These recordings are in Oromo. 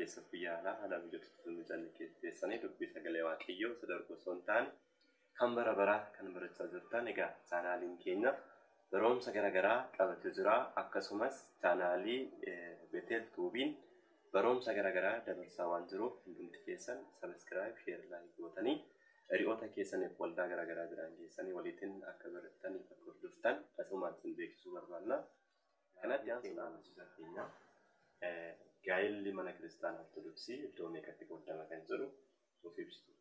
keessa biyyaala haala mijatutti nu jaallatanii dubbii sagalee waaqayyoo sadarkoo sontaan kan bara kan barachaa jirtan egaa chaanaaliin keenya barumsa garaagaraa qabatee jira akkasumas chaanaalii Betel Tuubiin barumsa garaagaraa dabarsaa waan jiruuf hundumti keessan subscribe share like gootanii hiriyoota keessaniif waldaa garaagaraa jiran keessanii waliin akka barattanii akka hordoftan asumaan sin beeksisuu barbaanna. Kanatti aansuudhaan keenya gaa'elli mana kiristaanaa Ortodoksii iddoo meeqatti qoodama kan jedhu of ibsitu.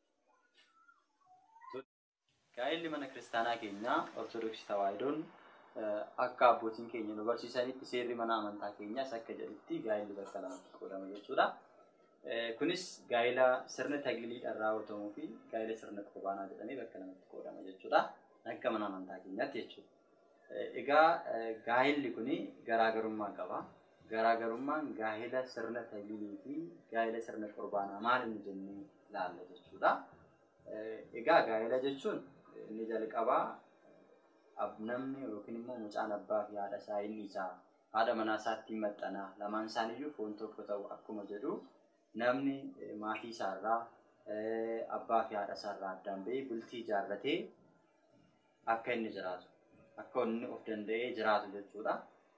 Gaa'elli mana kiristaanaa keenya Ortodoksii Tawaahidoon akka abbootiin keenya nu barsiisanitti seerri mana amantaa keenyaas akka jedhutti gaa'elli bakka lamatti qoodama jechuudha. Kunis gaa'ela sirna tagliliidhaan raawwatamuu fi gaa'ela sirna qurbaanaa jedhamee bakka lamatti qoodama jechuudha. Akka mana amantaa keenyaatti jechuudha. Egaa gaa'elli kuni garaagarummaa qaba. Garaagarummaan gaa'ela sirna taglilii fi gaa'ela sirna qurbaanaa maal inni jennee ilaalla jechuudha. Egaa gaa'ela jechuun inni jalqabaa namni yookiin immoo mucaan abbaa fi haadha isaa inni isaa haadha manaa isaatti maxxanaa lamaan isaaniiyyuu foon tokko ta'u akkuma jedhu namni maatii isaarraa abbaa fi haadha isaarraa addaan ba'ee bultii ijaarratee akka inni jiraatu akka inni of danda'ee jiraatu jechuudha.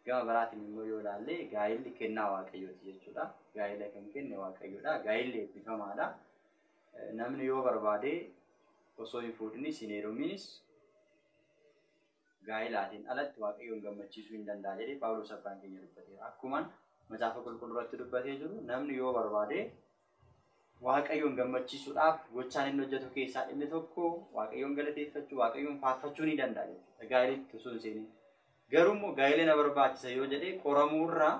Gama biraatiin immoo yoo ilaalle gaa'elli kennaa waaqayyooti jechuudha. Gaa'ela kan kenne waaqayyoodha. Gaa'elli eebbifamaadha. Namni yoo barbaade osoo hin fuudhinis hin heeruminis gaa'elaatiin alatti waaqayyoon gammachiisuu hin danda'a jedhee Phaawulos abbaan keenya dubbateera. Akkuma macaafa qulqulluuratti dubbatee jiru namni yoo barbaade waaqayyoon gammachiisuudhaaf gochaan inni hojjetu keessaa inni tokko waaqayyoon galateeffachuu, waaqayyoon faarfachuu ni danda'a jechuudha. Gaa'elitti osoo hin seeniin. Garuu immoo gaa'ela na barbaachisa yoo jedhee qoramuurraa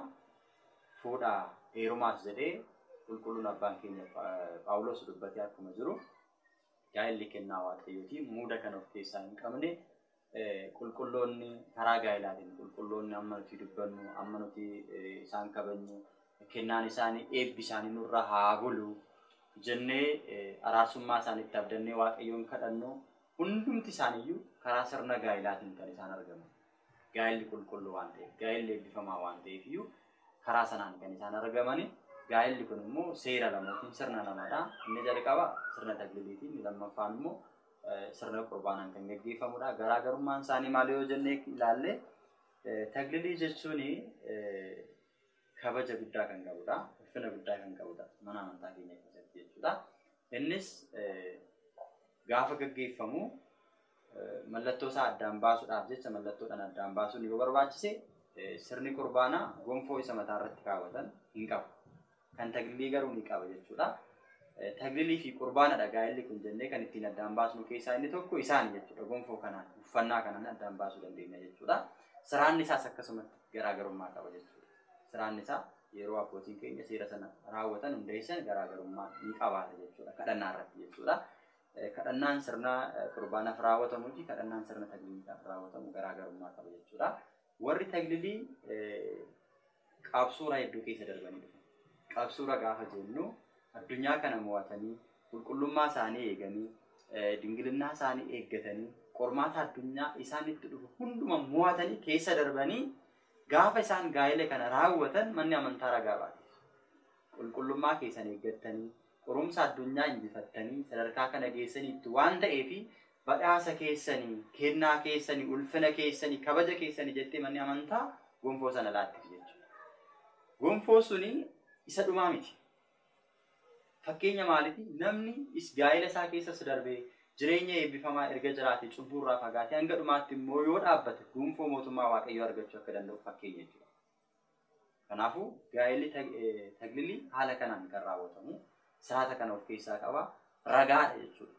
fuudhaa heerumaas jedhee qulqulluun abbaan keenya Phaawulos dubbatee akkuma jiru gaa'elli kennaa waaqayyooti. Muuda kan of keessaa hin qabne qulqulloonni karaa gaa'elaatiin qulqulloonni amma nuti dubbannu amma nuti isaan kabajnu kennaan isaanii eebbi isaanii nurra haa bulu jennee araarsummaa isaaniitti abdannee waaqayyoon kadhannu hundumti isaaniiyyuu karaa sirna gaa'elaatiin kan isaan argaman. Gaa'elli qulqulluu waan ta'eef gaa'elli eebbifamaa waan ta'eef iyyuu karaa sanaan kan isaan argamani. Gaa'elli kun immoo seera lamaatiin sirna lamaadha. Inni jalqaba sirna tagliliitiin, inni lammaffaan immoo sirna qurbaanaan kan gaggeeffamudha. Garaagarummaan isaanii maal yoo jennee ilaalle taglilii jechuun kabaja guddaa kan qabudha. Ulfina guddaa kan qabudha mana amantaa keenya keessatti jechuudha. Innis gaafa gaggeeffamu mallattoo isaa addaan baasuudhaaf jecha mallattoodhaan addaan baasuun yoo barbaachise sirni qurbaanaa gonfoo isa mataa irratti kaawwatan hin qabu. Kan taglilii garuu ni qaba jechuudha. Taglilii fi qurbaanadha gaa'elli kun jennee kan ittiin addaan baasnu keessaa inni tokko isaan jechuudha. Gonfoo kanaan uffannaa kanaan addaan baasuu dandeenya jechuudha. Siraan isaas akkasumatti garaagarummaa qaba jechuudha. Siraan isaa yeroo abbootiin keenya seera sana raawwatan hundeessan garaagarummaa ni qabaata jechuudha. Kadhannaa irratti jechuudha. Kadhannaan sirna qurbaanaaf raawwatamuu fi kadhannaan sirna tagliliidhaaf raawwatamu garaagarummaa qaba jechuudha. Warri taglilii qabsoora hedduu keessa darbanii dhufu. Qabsoora gaafa jennu addunyaa kana mo'atanii qulqullummaa isaanii eeganii dingilinnaa isaanii eeggatanii qormaata addunyaa isaanitti dhufu hunduma mo'atanii keessa darbanii gaafa isaan gaa'ela kana raawwatan manni amantaa ragaa baate. Qulqullummaa keessan eeggattanii qorumsa addunyaa injifattanii sadarkaa kana geessaniitti waan ta'eef badhaasa keessanii, kennaa keessanii, ulfina keessanii, kabaja keessanii jettee manni amantaa gonfoo sana laatti jechuudha. Gonfoo suni isa dhumaa miti. Fakkeenya maaliiti? Namni gaa'ela isaa keessas darbee jireenya eebbifamaa erga jiraate cubburraa fagaatee hanga dhumaatti immoo yoo dhaabbate gonfoo mootummaa waaqayyoo argachuu akka danda'u fakkeenya jechuudha. Kanaafuu gaa'elli taglilii haala kanaan kan raawwatamu siraata kana of keessaa qaba. Ragaadha jechuudha.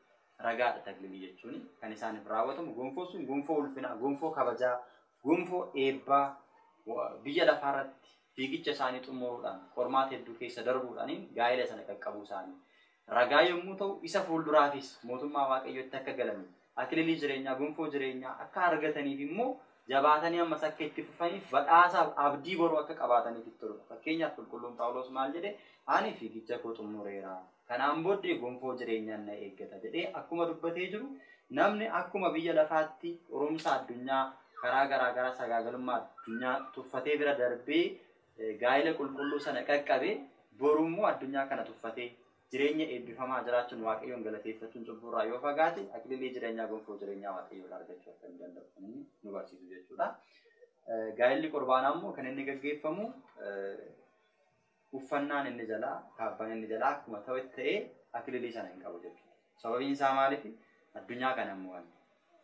Ragaadha taglilii jechuun kan isaaniif raawwatamu gonfoo sun gonfoo ulfinaa, gonfoo kabajaa, gonfoo eebbaa biyya lafaarratti fiigicha isaanii xumuruudhaan qormaata hedduu keessa darbuudhaan gaa'ela sana qaqqabuu isaanii ragaa yommuu ta'u isa fuulduraafis mootummaa waaqayyootti akka galanii akililii jireenyaa gonfoo jireenyaa akka argataniif immoo jabaatanii ammas akka itti fufaniif badhaasaaf abdii boruu akka qabaataniif itti toludha. Fakkeenyaaf qulqulluun Phaawulos maal jedhe ani fiigicha koo xumureera kanaan booddee gonfoo jireenyaan na eeggata jedhee akkuma dubbatee jiru namni akkuma biyya lafaatti qorumsa addunyaa karaa garaagaraa sagaagalummaa addunyaa tuffatee bira darbee gaa'ela qulqulluu sana qaqqabe borummoo addunyaa kana tuffatee jireenya eebbifamaa jiraachuun waaqayyoon galateeffachuun cubburraa yoo fagaate akililii jireenyaa gonfoo jireenyaa waaqayyoon argachuu akka hin danda'u nu barsiisu jechuudha. Gaa'elli qurbaanaa immoo kan inni gaggeeffamu uffannaan inni jalaa kaabbaan inni jalaa akkuma ta'ee akililii sana hin qabu jechuudha. Sababiin isaa maaliif addunyaa kana immoo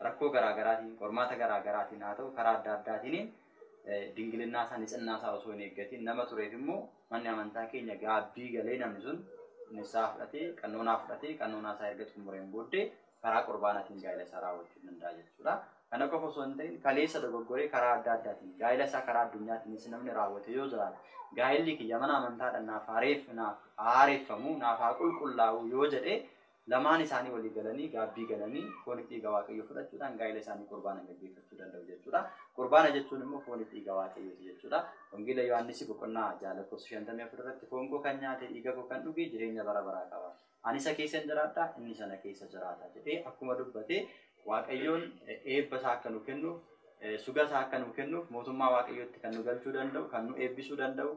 rakkoo garaagaraatiin qormaata garaagaraatiin haa ta'u karaa adda addaatiin dingilinnaa isaa nixinnaa isaa osoo hin eeggatiin nama tureef immoo manni amantaa keenya gaabbii galee namni sun nisaa fudhatee qannoonaa isaa erga xumureen booddee karaa qurbaanaatiin gaa'ela isaa raawwachuu danda'a jechuudha. Kana qofa osoo hin ta'in kaleessa dogoggoree karaa adda addaatiin gaa'ela isaa karaa addunyaatiin namni raawwate yoo jiraate gaa'elli kiyya mana amantaadhaan naaf haareeffamu naaf haa qulqullaa'u yoo jedhee lamaan isaanii walii galanii gaabbii galanii foon dhiiga waaqayyoo fudhachuudhaan gaa'ela isaanii qurbaana gaggeeffachuu danda'u jechuudha. Qurbaana jechuun immoo foon dhiiga waaqayyooti jechuudha. Wangeela Yohaannis boqonnaa 6:54 irratti foon koo kan nyaate dhiiga koo kan dhuge jireenya bara baraa qaba. Ani isa keessa jiraadha inni sana keessa jiraata jedhee akkuma dubbatee waaqayyoon eebba isaa akka nu kennuuf suga isaa akka nu kennuuf mootummaa waaqayyootti kan nu galchuu danda'u kan nu eebbisuu danda'u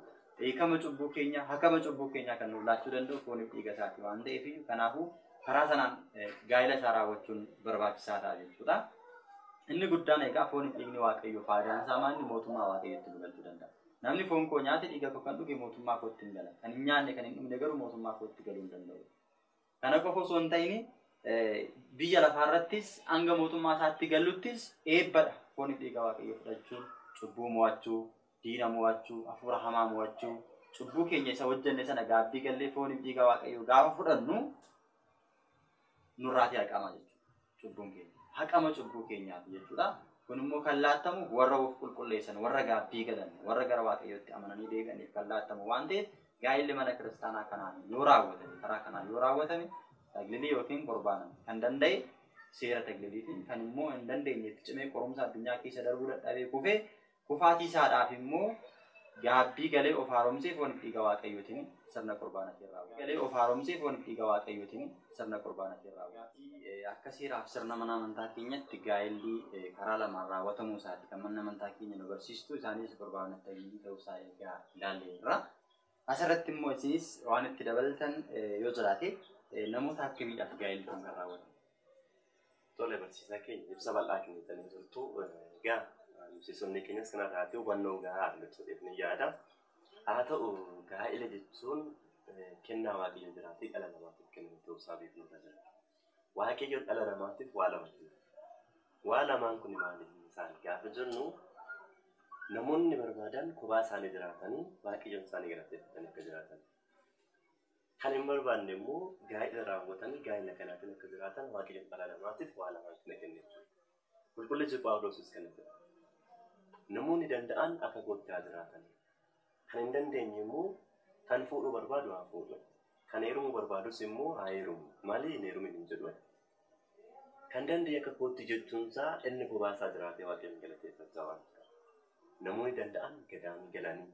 hakama cubbuu keenya kan nu laachuu danda'u foon dhiiga isaati waan ta'eef kanaafuu karaa sanaan gaa'ela isaa raawwachuun barbaachisaa ta'a jechuudha. Inni guddaan egaa foon dhiigni waaqayyoo faayidaan isaa maali mootummaa waaqayyootti nu galchuu danda'a. Namni foon koo nyaate dhiiga koo kan dhuge mootummaa kootti hin gala. Kan hin nyaanne kan hin dhugne garuu mootummaa kootti galuu hin danda'u. Kana qofa osoo hin ta'in biyya lafaarrattis hanga mootummaa isaatti galuttis eebbadha. Foon dhiiga waaqayyoo fudhachuun cubbuu mo'achuu, diina mo'achuu, hafuura hamaa mo'achuu, cubbuu keenya isa hojjenne sana gaabbii gallee foon dhiiga waaqayyoo gaafa fudhannu nurraati haqama jechuudha. Cubbuun keenya haqama cubbuu keenyaati jechuudha. Kun immoo kan laattamu warra of qulqulleessan, warra gaabbii galan, warra gara waaqayyootti amananii deebi'aniif kan laattamu waan ta'eef gaa'elli mana kiristaanaa kanaan yoo raawwatame karaa kanaan yoo raawwatame taglilii yookiin qurbaana kan danda'e seera tagliliitiin kan immoo hin dandeenyetti cimee qorumsa addunyaa keessa darbuu dadhabee kufee kufaatii isaadhaaf immoo gaabbii galee of haaromsee foon dhiiga waaqayyootiin sirna qurbaanatiin raawwata. Galee of haaromsee foon dhiiga waaqayyootiin sirna qurbaanatiin raawwata. Akka seeraaf sirna mana amantaa keenyatti gaa'elli karaa lamaan raawwatamuu isaati kan manni amantaa keenya nu barsiistu isaanis qurbaanatti ta'uu isaa egaa ilaalleerra. Asirratti immoo isinis waan itti dabalatan yoo jiraate namoota akkamiidhaaf gaa'elli kun kan raawwatamu? Tole barsiisaa keenya ibsa bal'aa kennitanii jirtu egaa miseensonni keenyas kana taatee hubannoo gahaa argachuudhaaf ni yaada. Haa ta'u gaa'ela jechuun kennaa waaqayyo jiraatee dhala namaatiif kennu ta'uu isaa beeknu tajaajila. Waaqayyo dhala namaatiif waa lama kenna. Waa lamaan kun maaliif isaan gaafa jennu namoonni barbaadan kophaa isaanii jiraatanii waaqayyoon isaanii galateeffatanii akka jiraatan. Kan hin barbaanne immoo gaa'ela raawwatanii gaa'ela kanaatiin akka jiraatan waaqayyoon dhala namaatiif waa lamaan kenna jechuudha. Qulqullichi Phaawulosis kana jedha. Namoonni danda'an akka kootti haa jiraatan. Kan hin dandeenye immoo kan fuudhuu barbaadu haa fuudhu. Kan heerumuu barbaadus immoo haa heerumu. Maali hin heerumin hin jedhu. Kan danda'e akka kootti jechuunsaa inni kophaa isaa jiraatee waaqayyoon galateeffachaa waan ta'eef. Namoonni danda'an gadaamii galanii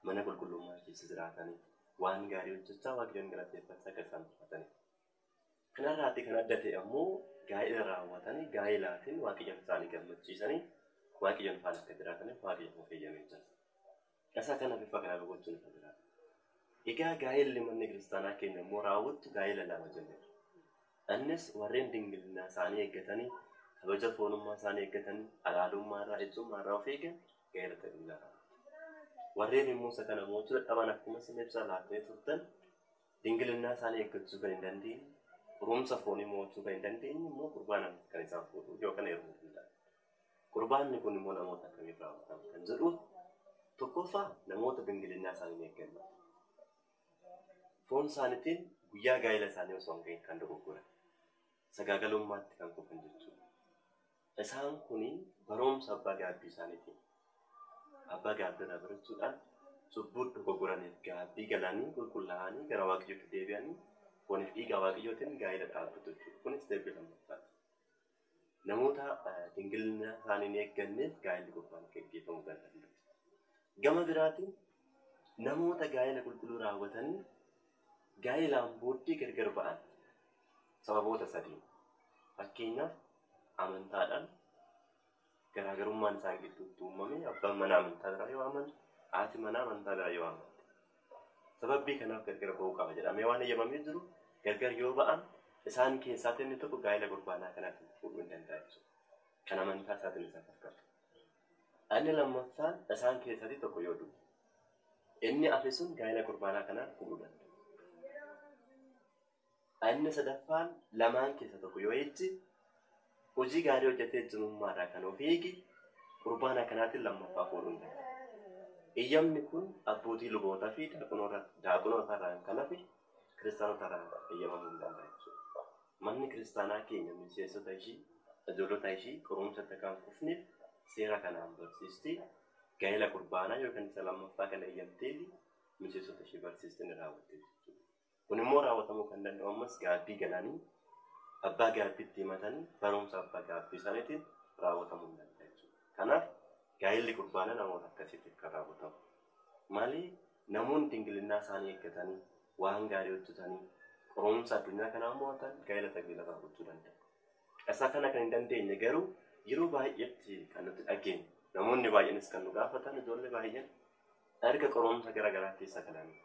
mana qulqullummaa keessa jiraatanii waan gaarii hojjechaa waaqayyoon galateeffachaa akka isaan tuffatanii. Kanarraatti kan adda ta'e ammoo gaa'ela raawwatanii gaa'elaatiin waaqayyoon isaanii gammachiisanii waaqayyoon faana akka jiraataniif waaqayyoon of eeyyamee jira. Isa kana bifa kanaa gochuun isa jiraata. Egaa gaa'elli manni kiristaanaa keenya immoo raawwattu gaa'ela lama jennee. Innis warreen dingilnaa isaanii eeggatanii kabaja foonummaa isaanii eeggatanii alaalummaa irraa ejjummaa irraa of eegan gaa'ela tajaajila raawwatu. Warreen immoo isa kana mootuu dadhaban akkuma isin ibsaa laattee turtan dingilnaa isaanii eeggachuu kan hin dandeenye qorumsa foonii mo'achuu kan hin dandeenye immoo qurbaanaan kan isaan fuudhu yookaan heerumuu danda'an. Qurbaanni kun immoo namoota akkamiif raawwatama kan jedhuuf tokkoffaa namoota dingilnaa isaanii eegganna. Foon isaaniitiin guyyaa gaa'ela isaanii osoo hin gahin kan dogoggoran. Sagaagalummaatti kan kufan jechuudha. Isaan kuni barumsa abbaa gaabbii isaaniitiin abbaa gaabbii irraa barachuudhaan cubbuu dogoggoraniif gaabbii galanii qulqullaa'anii gara waaqayyootti deebi'anii fooniif dhiiga waaqayyootiin gaa'ela dhaabbatu jechuudha. Kunis deebii lammaffaati. Namoota dingilnaa isaanii hin eegganneef gaa'elli qurbaana gaggeeffamuu kan danda'u. Gama biraatiin namoota gaa'ela qulqulluu raawwatanii gaa'elaan booddee gargar ba'an sababoota sadii. Fakkeenyaaf amantaadhaan garaagarummaan isaan gidduutti uumame abbaan manaa amantaa biraa yoo amanu haati manaa amantaa biraa yoo amante. Sababbii kanaaf gargar ba'uu qaba jedhamee waan eeyyamamee jiru gargar yoo ba'an isaan keessaa inni tokko gaa'ela qurbaanaa kanatti fuudhuu hin danda'a jechuudha. Kan amantaa isaatiin isa fakkaatu. Inni lammaffaan isaan keessatti tokko yoo du'u inni hafe sun gaa'ela qurbaanaa kanaan fuudhuu danda'a. Inni sadaffaan lamaan keessa tokko yoo ejji hojii gaarii hojjetee jirummaadhaa kan of eegi qurbaana kanaatiin lammaffaa fuudhuu hin danda'a. Eeyyamni kun abbootii lubootaa fi daaqonoota irraan kan hafe kiristaanota irraan eeyyamamuu hin danda'a jechuudha. Manni kiristaanaa keenya miseensota ishii ijoollota ishii qorumsatti kan kufneef seera kanaan barsiistee gaa'ela qurbaanaa yookaan isa lammaffaa kana eeyyamtee miseensota ishii barsiistee ni raawwatte jechuudha. Kun immoo raawwatamuu kan danda'u ammas gaabbii galanii abbaa gaabbiitti himatanii barumsa abbaa gaabbii isaaniitiin raawwatamuu hin danda'a jechuudha. Kanaaf gaa'elli qurbaanaa namoota akkasitti akka raawwatamu. Malee namoonni dingilinaa isaanii eeggatanii waan gaarii hojjetanii qorumsa addunyaa kanaa mo'atan gaa'ela tajaajila raawwachuu danda'a. Isa kana kan hin dandeenye garuu yeroo baay'eetti kan nuti dhageenyu namoonni baay'eenis kan nu gaafatan ijoollee baay'een erga qorumsa garaagaraa keessa galanii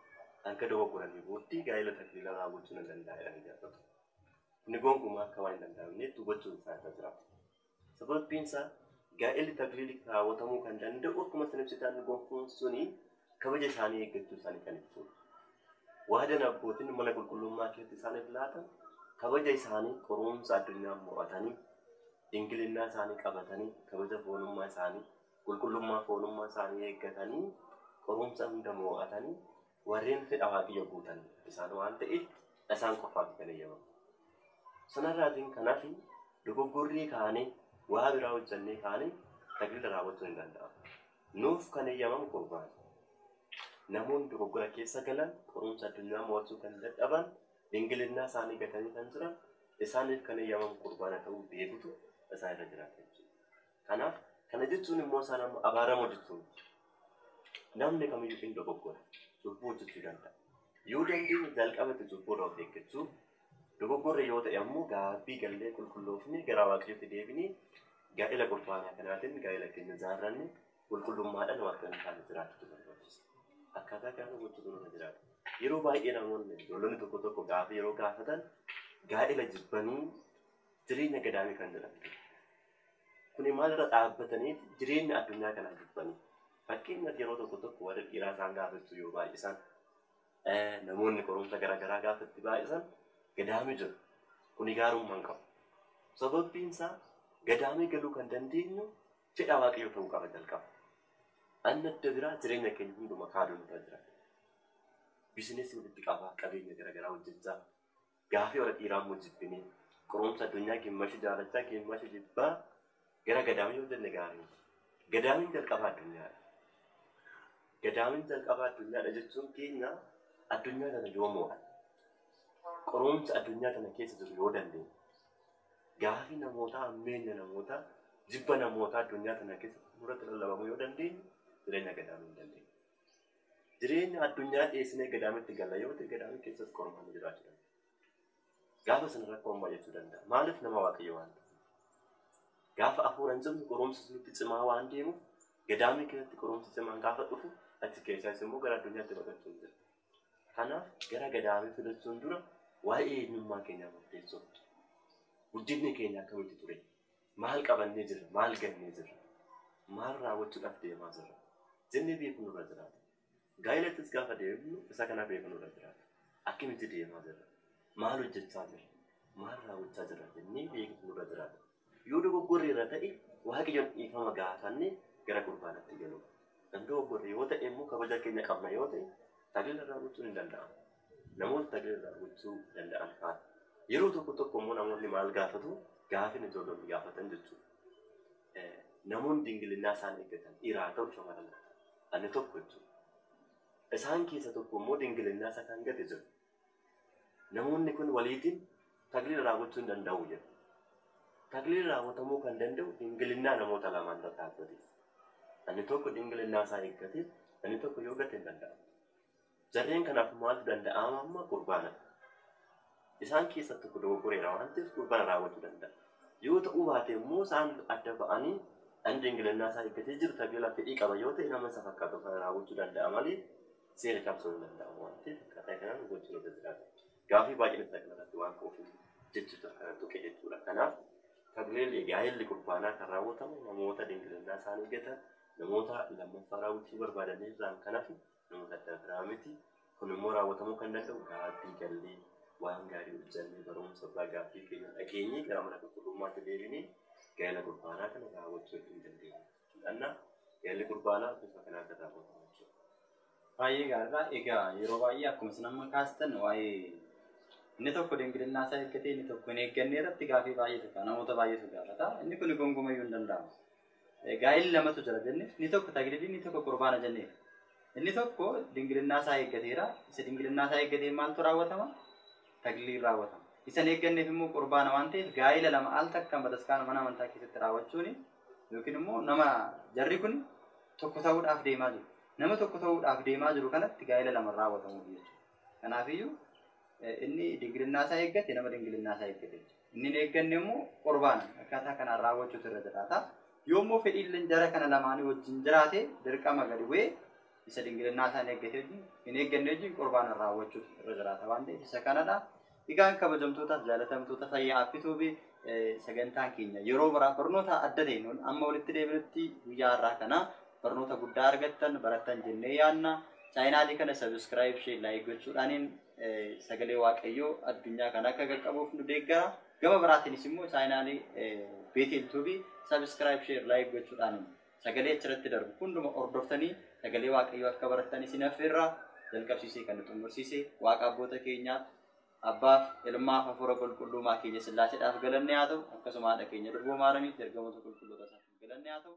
akka dogoggoranii booddee gaa'ela tajaajila raawwachuu hin danda'a jedhanii gaafatu. Inni gonkumaa akka waan hin danda'amneef hubachuun isaa irra jira. Sababbiin isaa gaa'elli tajaajila raawwatamuu kan danda'u akkuma sinibsitaan gonkuun suni kabaja isaanii eeggachuu isaanii kan ibsudha. Waadan abbootiin mana qulqullummaa keessatti isaaniif laatan kabaja isaanii qorumsa addunyaa mo'atanii dingilinaa isaanii qabatanii kabaja foonummaa isaanii qulqullummaa foonummaa isaanii eeggatanii qorumsa hunda mo'atanii warreen fedha waaqayyo guutan isaan waan ta'eef isaan qofaaf kan eeyyamamu. Sanarraatiin kanaaf dogoggorrii kaanee waa biraa hojjannee kaanee tajaajila raawwachuu hin danda'amu. Nuuf kan eeyyamamu qurbaana. Namoonni dogoggora keessa galan qorumsa addunyaa mo'achuu kan dadhaban dingilinaa isaanii gatanii kan jiran isaaniif kan eeyyamamu qurbaana ta'uu beekutu isaan irra jiraata jechuudha. Kanaaf kana jechuun immoo isaan amma abaaramoo jechuun namni kamiyyuu hin dogoggora cubbuu hojjechuu danda'a. Yoo dandeenye jalqabatti cubbuu irraa of eeggachuu dogoggorri yoo ta'e ammoo gaabbii gallee qulqulloofne gara waaqayyootti deebinee gaa'ela qurbaanaa kanaatiin gaa'ela keenya ijaarranne qulqullummaadhaan waaqayyoon isaanii jiraachuu barbaachisa. Akkaataa kana gochuutu nurra jiraata. Yeroo baay'ee namoonni ijoollonni tokko tokko gaafa yeroo gaafatan gaa'ela jibbanii jireenya gadaamii kan jedhamtu. Kuni maalirra dhaabbatanii jireenya addunyaa kanaa jibbanii. Fakkeenyaaf yeroo tokko tokko warra dhiiraa isaan gaafachuu yoo baay'isan namoonni qorumsa garaagaraa gaafatti baay'isan gadaamii jiru. Kuni gaarummaa hin qabu. Sababbiin isaa gadaamii galuu kan dandeenyu fedha waaqayyoo ta'uu qaba jalqaba. Anna adda biraa jireenya keenya hunduma kaaduun irra jira. Bizineesii walitti qabaa qabeenya garaagaraa hojjechaa gaafii warra dhiiraa immoo jibbinee qorumsa addunyaa gimmashi jaalachaa gimmashi jibbaa gara gadaamii yoo jenne gaarii. Gadaamiin jalqabaa addunyaadha. Gadaamiin jalqabaa addunyaadha jechuun keenya addunyaa kana yoo mo'an qorumsa addunyaa kana keessa jiru yoo dandeenya. Gaafii namootaa ammeenya namootaa jibba namootaa addunyaa kana keessa murratti lallabamuu yoo dandeenye jireenya gadaamii hin dandeenye. Jireenya addunyaa dhiyeessinee gadaamitti galla yoo ta'e gadaamii keessatti qormaanni jiraachuu danda'a. Gaafa sana rakkoon baay'achuu danda'a. Maaliif nama waaqayyo waan ta'eef? Gaafa afuuran jirru qorumsi nutti cimaa waan deemuuf gadaamii keessatti qorumsi cimaan gaafa dhufu achi keessaas immoo gara addunyaatti baqachuun jira. Kanaaf gara gadaamii filachuun dura waa'ee eenyummaa keenyaa murteessuu. Guddinni keenya akkamitti ture? Maal qabannee jirra? Maal gannee jirra? Maal raawwachuudhaaf deemaa jirra? Jennee beekuu nurra jiraata. Gaa'elattis gaafa deemnu isa kana beekuu nurra jiraata. Akkamitti deemaa jirra? Maal hojjechaa jirra? Maal raawwachaa jirra jennee beekuu nurra jiraata. Yoo dogoggorri irra ta'e waaqayyoon dhiifama gaafannee gara qurbaanaatti galuu. Kan dogoggorri yoo ta'e immoo kabaja keenya qabna yoo ta'e tajaajila raawwachuun hin danda'amu. Namoota tajaajila raawwachuu danda'an faana. Yeroo tokko tokko immoo namoonni maal gaafatu gaafin ijoollonni gaafatan jechuudha. Namoonni dingilinaa isaan eeggatan dhiiraa ta'u shamarran ani tokko jechuudha. Isaan keessa tokko immoo dingilinaa isa kan gate jiru. Namoonni kun waliitiin tajaajila raawwachuu hin danda'u jedhu. Tajaajila raawwatamuu kan danda'u dingilinaa namoota lamaan irra dhaabbate. Ani tokko dingilinaa isaa eeggate, ani tokko yoo gate hin danda'amu. Jarreen kanaaf maaltu danda'ama amma qurbaana. Isaan keessa tokko dogoggoreera waan ta'eef qurbaana raawwachuu danda'a. Yoo ta'uu baate immoo isaan adda ba'anii ani dingilinaa isaa eeggatee jiru tajaajila fedhii qaba yoo ta'e nama isa fakkaatu kana raawwachuu danda'a malee seera cabsuu hin danda'amu waan ta'eef akkaataa kanaan gochuun irra jiraata. Gaafii baay'een itti kanarratti waan qofuun jechuudha kana tuqe jechuudha. Kanaaf sagalee gaa'elli qurbaanaa kan raawwatamu namoota dinqilannaa isaanii eeggatan namoota lammaffaa raawwachuu barbaadan irraan kanaaf namoota adda biraa miti. Kun immoo raawwatamuu kan danda'u gaaffii gallee waan gaarii hojjannee barumsa irraa gaaffii keenya dhageenyee gara mana qulqullummaatti deebinee gaa'ela qurbaanaa kana raawwachuu hin dandeenye. Gaa'elli qurbaanaa bifa kanaan akka raawwatamu jechuudha. Baay'ee gaariidha. Egaa yeroo baay'ee akkuma isin amma kaastan waa'ee inni tokko dinqilinnaa isaa eeggatee inni tokko hin eegganne irratti gaaffii baay'eetu ka'a. Namoota baay'eetu gaafata. Inni kun gonkumayyuu hin danda'amu. Gaa'elli lamatu jira jenne inni tokko taglilii inni tokko qurbaana jennee. Inni tokko dinqilinnaa isaa eeggateera. Isa dinqilinnaa isaa eeggatee maaltu raawwatama? Tagliliin raawwatama. Isa hin eegganneef immoo qurbaana waan ta'eef gaa'ela lama al takkaan bataskaana mana amantaa keessatti raawwachuun yookiin immoo nama jarri kun tokko ta'uudhaaf deemaa jiru. Nama tokko ta'uudhaaf deemaa jiru kanatti gaa'ela lama raawwatamuuf jechuudha. Kanaafiyyuu inni dinqilinnaa isaa eeggate nama dinqilinnaa isaa eeggate. Inni hin eegganne immoo qurbaana akkaataa kanaan raawwachuutu irra jiraata. Yoommoo fedhiilleen jara kana lamaanii wajjin jiraate dirqama gadi bu'ee isa dinqilinnaa isaa hin eegganne wajjin qurbaana raawwachuutu irra jiraata waan ta'eef isa kanadha. Egaan kabajamtootaaf jaalatamtoota fayyaa appituu fi sagantaan keenya yeroo biraa barnoota adda ta'een amma walitti deebinutti guyyaa har'aa kana barnoota guddaa argattan barattan jennee yaadna. Chaayinaalii kana sabiskiraayib shee laayik gochuudhaaniin sagalee waaqayyoo addunyaa kana akka qaqqabuuf nu deeggara. Gama biraatiinis immoo chaayinaalii Beetel Tuubii sabiskiraayib shee laayik gochuudhaaniin sagalee achirratti darbu hunduma hordoftanii sagalee waaqayyoo akka barattan isin affeerra. Jalqabsiisee kan nu xumursiise waaqa abboota keenyaaf abbaaf ilmaaf hafuura qulqullummaa keenya sillaaseedhaaf galanne haa ta'u akkasuma haadha keenya durboo maaramiif ergamoota qulqulloota isaaf galanne haa ta'u.